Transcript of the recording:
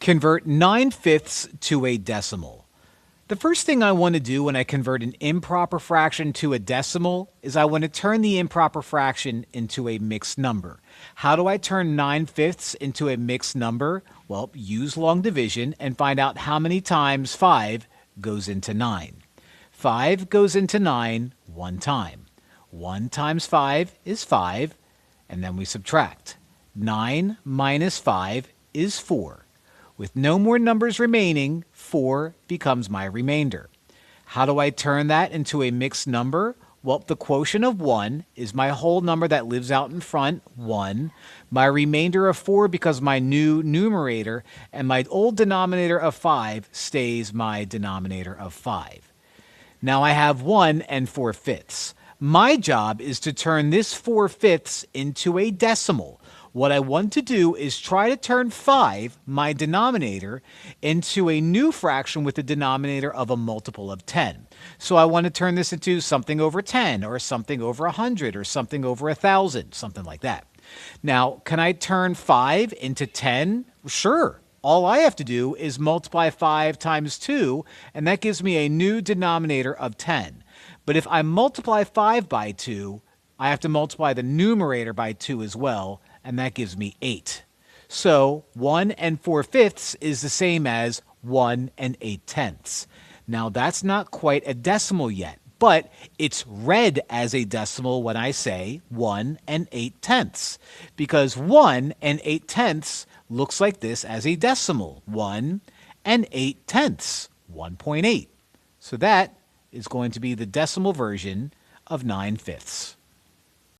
Convert 9/5 to a decimal. The first thing I want to do when I convert an improper fraction to a decimal is I want to turn the improper fraction into a mixed number. How do I turn 9/5 into a mixed number? Well, use long division and find out how many times 5 goes into 9. 5 goes into 9 one time. 1 times 5 is 5, and then we subtract. 9 minus 5 is 4. With no more numbers remaining, 4 becomes my remainder. How do I turn that into a mixed number? Well, the quotient of 1 is my whole number that lives out in front, 1. My remainder of 4 becomes my new numerator, and my old denominator of 5 stays my denominator of 5. Now I have 1 and 4/5. My job is to turn this 4/5 into a decimal. What I want to do is try to turn 5, my denominator, into a new fraction with a denominator of a multiple of 10. So I want to turn this into something over 10 or something over 100 or something over 1,000, something like that. Now, can I turn 5 into 10? Sure. All I have to do is multiply 5 times 2, and that gives me a new denominator of 10. But if I multiply 5 by 2, I have to multiply the numerator by 2 as well, and that gives me 8. So 1 and 4/5 is the same as 1 and 8/10. Now that's not quite a decimal yet, but it's read as a decimal when I say 1 and 8/10, because 1 and 8/10 looks like this as a decimal, 1 and 8/10, 1.8. So that is going to be the decimal version of 9/5.